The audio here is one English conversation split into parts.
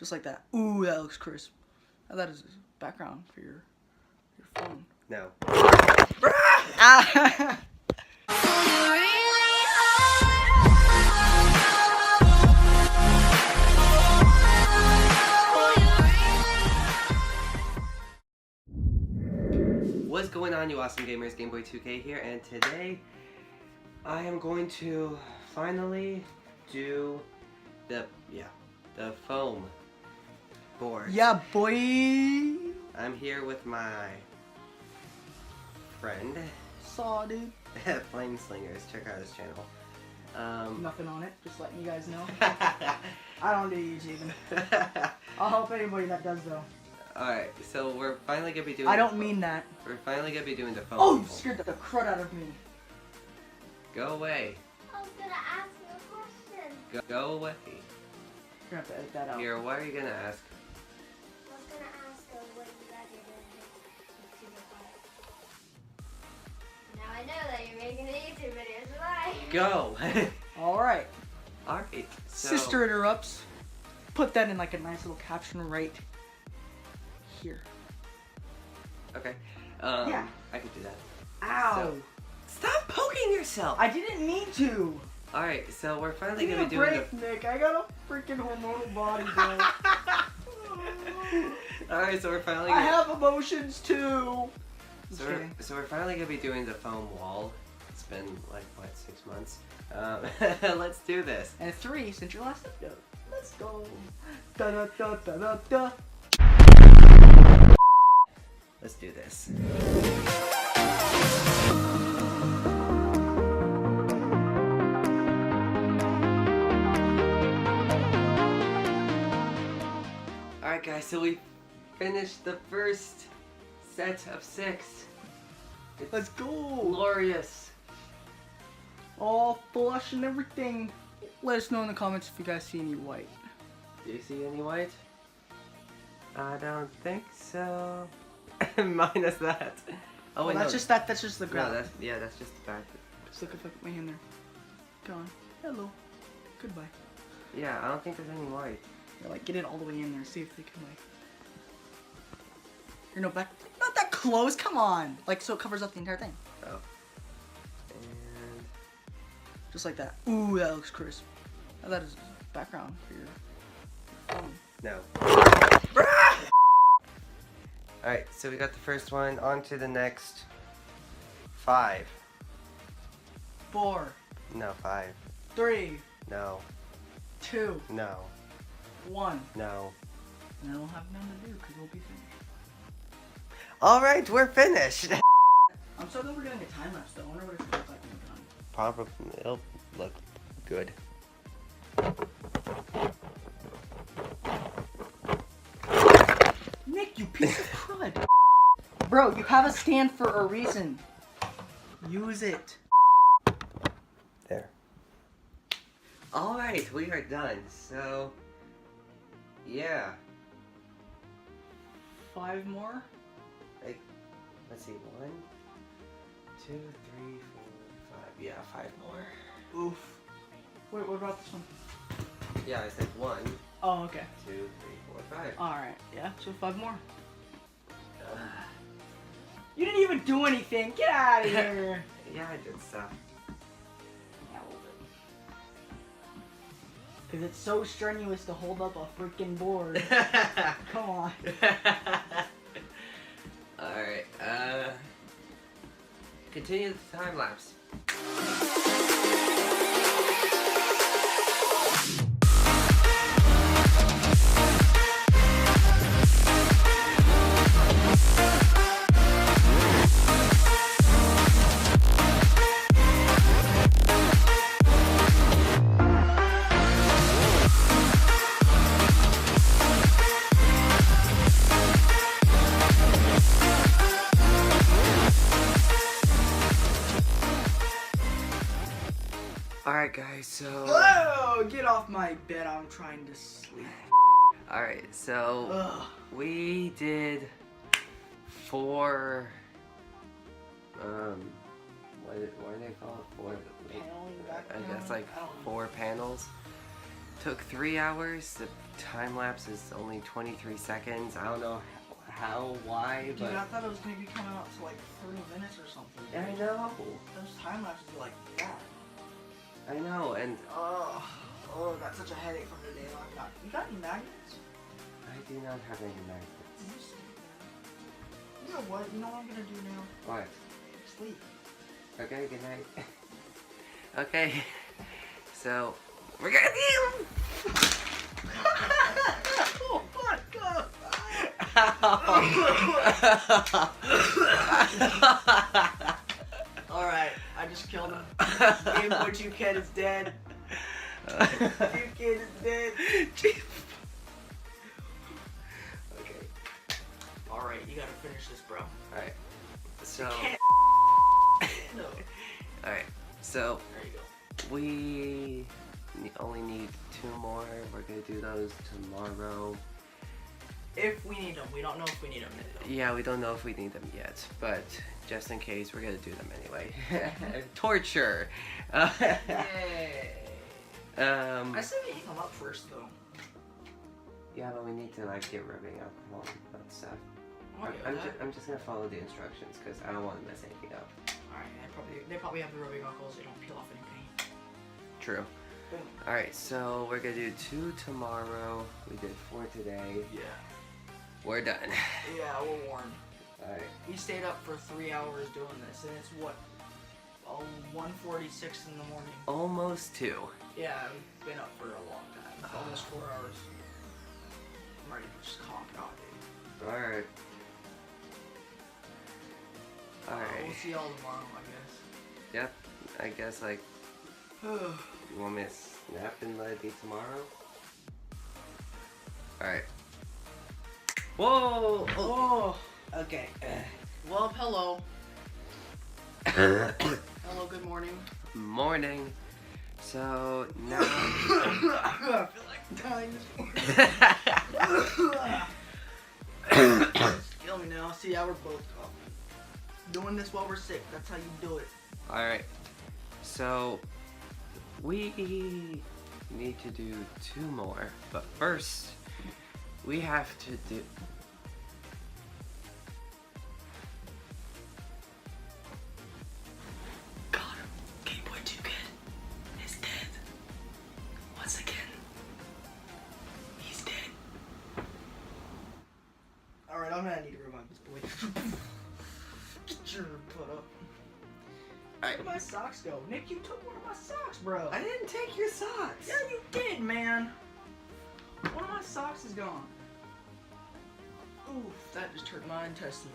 Just like that. Ooh, that looks crisp. Now that is background for your phone. No. Ah! What's going on, you awesome gamers? GameBoy 2K here, and today I am going to finally do the foam board. Yeah, boy. I'm here with my friend, Saw, dude. Flame Slingers. Check out his channel. Nothing on it. Just letting you guys know. I don't do YouTubing. I'll help anybody that does though. Alright, so we're finally gonna be doing. I don't mean that. We're finally gonna be doing the foam. Oh, you scared the crud out of me. Go away. I was gonna ask you a question. Go away. You're gonna have to edit that out. Here, what are you gonna ask? I was gonna ask what you guys are doing to Now I know that you're making the YouTube videos live. Go. Alright. Alright. So, Sister interrupts. Put that in like a nice little caption right here. Okay. Yeah. I can do that. Ow. So, stop poking yourself. I didn't mean to. Alright, so we're finally Give gonna me be a doing break, Nick. I got a freaking hormonal body, bro. Alright, so we're finally I gonna... have emotions too. Just kidding. So we're finally gonna be doing the foam wall. It's been like, what, 6 months? Let's do this. And 3 since your last upload. Let's go. Da da da da da da. Let's do this. Alright guys, so we finished the first set of 6. It's Let's go. glorious. All flush and everything. Let us know in the comments if you guys see any white. Do you see any white? I don't think so. Minus that. Oh wait, that's no. just that. That's just the No, ground. that's just the back. Just look at my hand there. Gone. Hello. Goodbye. Yeah, I don't think there's any white. Yeah, like get it all the way in there. See if they can like. You're no back. Not that close. Come on. Like so it covers up the entire thing. Oh. And Just like that. Ooh, that looks crisp. Now that is background for your phone. no. Alright, so we got the first one. On to the next 5. 4, No, 5. 3, No. 2, No. 1. No. And I don't have none to do because we'll be finished. Alright, we're finished! I'm so glad we're getting a time lapse though. I wonder what it's gonna look like when we're done. Probably, it'll look good. Nick, you piece of crud. Bro, you have a stand for a reason. Use it. There. Alright, we are done. So, yeah. 5 more? Like, let's see. 1, 2, 3, 4, 5. Yeah, 5 more. Oof. Wait, what about this one? Yeah, I said 1, Oh, okay. 2, 3, 4, 5. Alright, yeah, so 5 more. You didn't even do anything. Get out of here. Yeah, I did stuff. Yeah, a little bit. Because it's so strenuous to hold up a freaking board. Come on. Alright, continue the time lapse. Alright guys, so... Whoa! Get off my bed, I'm trying to sleep. Alright, so... Ugh. We did 4... what do they call it? 4... Paneling I background? guess like I don't know. 4 panels. took 3 hours. The time lapse is only 23 seconds. I don't know how, why, Dude, but I thought it was gonna be coming out to like 30 minutes or something. I know. Those time lapses are like that. I know, and Oh, I got such a headache from today. You got any magnets? I do not have any magnets. You know what? You know what I'm gonna do now? What? Sleep. Okay, good night. Okay, so we're gonna do. Oh my god! Alright, I just killed him. GameBoy 2 Kid is dead. 2 Kid is dead. Okay. Alright, you gotta finish this, bro. Alright, so. No. Alright, so There you go. we only need 2 more. We're gonna do those tomorrow. If we need them. We don't know if we need them yet, though. Yeah, we don't know if we need them yet, but just in case, we're gonna do them anyway. Torture. Yay. I I say we heat them up first, though. Yeah, but we need to like get rubbing alcohol and that stuff. Okay, I'm just gonna follow the instructions because I don't want to mess anything up. Alright, they probably have the rubbing alcohols. They don't peel off any paint. True. Boom. Alright, so we're gonna do 2 tomorrow. We did 4 today. Yeah. We're done. Yeah, we're warm. Alright. We stayed up for 3 hours doing this, and it's what? 1:46 in the morning. Almost 2. Yeah, we've been up for a long time. It's almost 4 hours. I'm ready to just conk it out, dude. Alright. Alright. We'll see y'all tomorrow, I guess. Yep. I guess like you want me to snap and let it be tomorrow? Alright. Whoa! Oh, okay. Well, hello. Hello, good morning. Morning. So now I feel like dying this morning. Kill me now. See, yeah, we're both coughing. Doing this while we're sick. That's how you do it. Alright. So we need to do 2 more, but first we have to do. Got him. GameBoy 2 Kid is dead. Once again. He's dead. Alright, I'm gonna need to revive this boy. Get your butt up. Alright. Where'd my socks go? Nick, you took one of my socks, bro. I didn't take your socks. Yeah, you did, man. One of my socks is gone. Oof, that just hurt my intestine.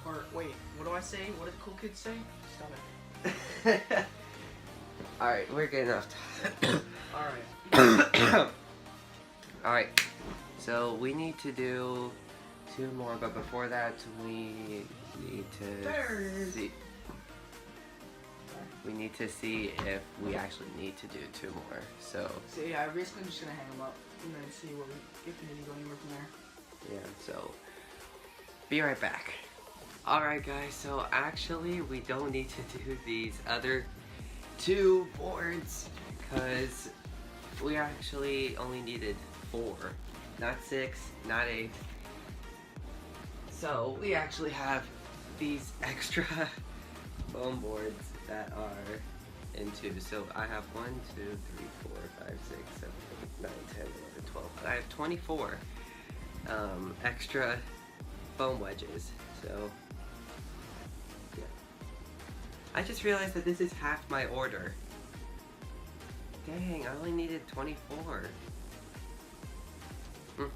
Or, wait, what do I say? What did the cool kids say? Stop it. Alright, we're good enough. Alright. Alright, so we need to do 2 more, but before that we need to There it is. see. We need to see if we actually need to do 2 more. So So yeah, I'm basically just gonna hang them up and then see what if we need to go anywhere from there. yeah, so be right back. Alright guys, so actually we don't need to do these other 2 boards because we actually only needed 4, not 6, not 8. So we actually have these extra foam boards that are in 2. So I have 1, 2, 3, 4, 5, 6, 7, 8, 9, 10, 11, 12. I have 24 extra foam wedges. So yeah. I just realized that this is half my order. Dang, I only needed 24. Good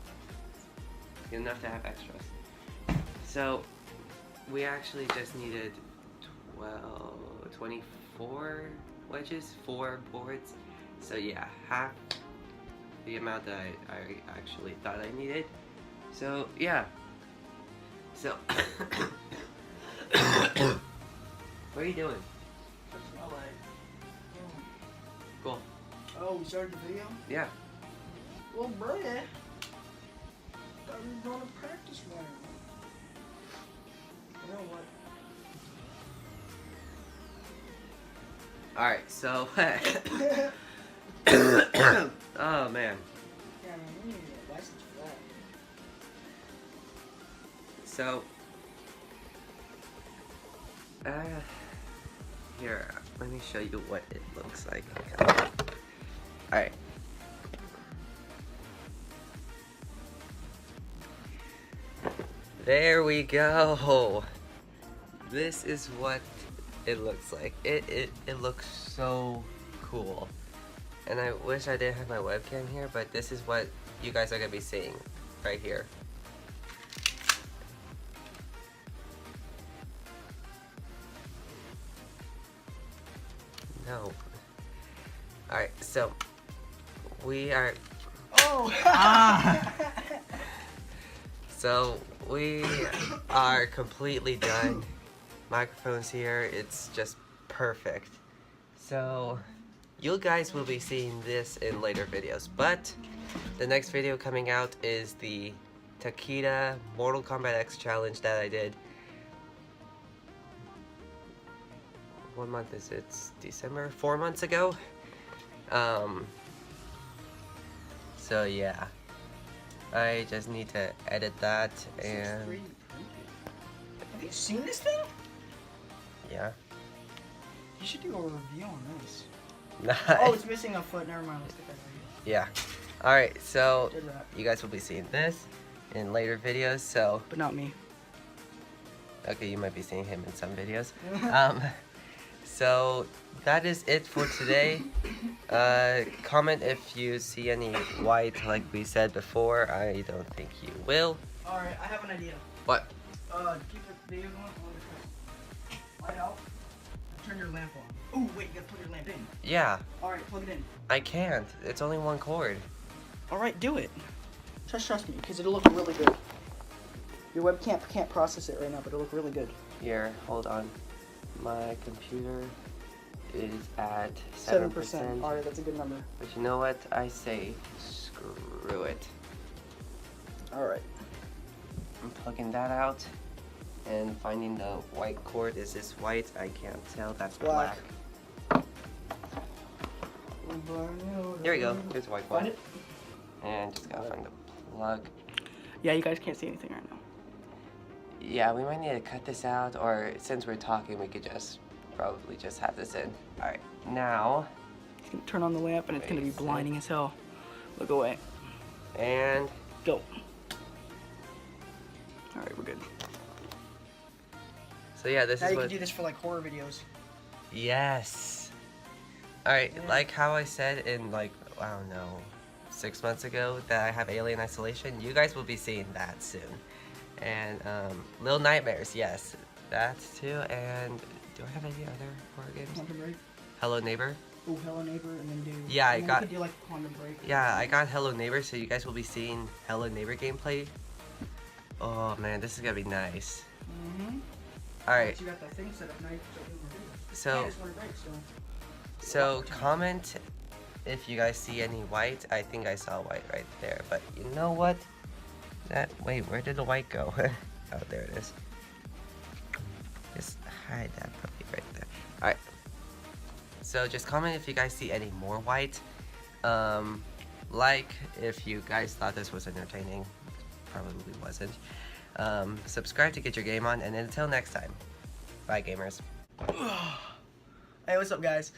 enough to have extras. So we actually just needed 24 wedges, 4 boards. So yeah, half the amount that I actually thought I needed. So yeah. So what are you doing? That's my leg. Cool. Oh, we started the video? Yeah. Well, Brad, thought we were going to practice one. You know what? Alright, so oh So, here, let me show you what it looks like. Alright. There we go. This is what it looks like. It looks so cool. And I wish I didn't have my webcam here, but this is what you guys are gonna be seeing right here. No. Alright, so we are so we are completely done. Microphones here, it's just perfect. So you guys will be seeing this in later videos, but the next video coming out is the Takeda Mortal Kombat X challenge that I did. What month is it? It's December, 4 months ago. So yeah, I just need to edit that and Have you seen this thing? yeah. You should do a review on this. Nice. Oh, it's missing a foot. Never mind. Let's get that video. Yeah. Alright, so Did that. you guys will be seeing this in later videos, so But not me. okay, you might be seeing him in some videos. So that is it for today. Comment if you see any white, like we said before. I don't think you will. Alright, I have an idea. What? Keep the video going. Light out. Turn your lamp on. Ooh, wait, you gotta plug your lamp in. Yeah, Alright, plug it in. I can't. It's only one cord. Alright, do it. Just trust me, because it'll look really good. Your webcam can't process it right now, but it'll look really good. Here, hold on. My computer is at 7%. Alright, that's a good number. But you know what? I say screw it. Alright. I'm plugging that out and finding the white cord. Is this white? I can't tell. That's black. Here we go. Here's the white one. Find it? And just gotta find the plug. Yeah, you guys can't see anything right now. Yeah, we might need to cut this out, or since we're talking, we could just probably just have this in. Alright, now. It's gonna turn on the lamp and it's gonna be blinding as hell. Look away. And Go. Alright, we're good. so yeah, this Now is you what. can do this for like horror videos. Yes. Alright, Yeah. like how I said in like, I don't know, 6 months ago that I have Alien Isolation, you guys will be seeing that soon. And Little Nightmares, yes, that too. And do I have any other horror games? Quantum Break. Hello Neighbor. Oh, Hello Neighbor, and then do. Yeah, I and then got- We could do like Quantum Break. Yeah, I got Hello Neighbor, so you guys will be seeing Hello Neighbor gameplay. Oh man, this is gonna be nice. Mhm. Alright, You got that thing set up nice. so comment if you guys see any white. I think I saw white right there, but you know what? Wait, where did the white go? Oh, there it is. Just hide that puppy right there. Alright. So just comment if you guys see any more white. Like if you guys thought this was entertaining. Probably wasn't. Subscribe to get your game on, and until next time. Bye, gamers. Hey, what's up, guys?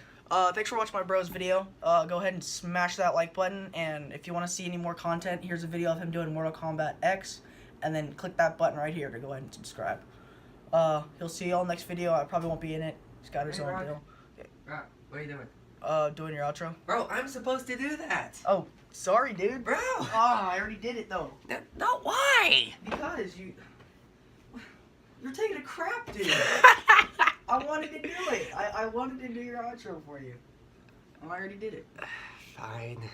Thanks for watching my bro's video. Go ahead and smash that like button, and if you want to see any more content, here's a video of him doing Mortal Kombat X, and then click that button right here to go ahead and subscribe. He'll see y'all next video. I probably won't be in it. He's got his Hey, own Rock. deal. What are you doing? Doing your outro. Bro, I'm supposed to do that. Oh, sorry, dude. Bro! I already did it, though. No, why? Because you're taking a crap, dude. I wanted to do it. I wanted to do your outro for you. I already did it. Fine.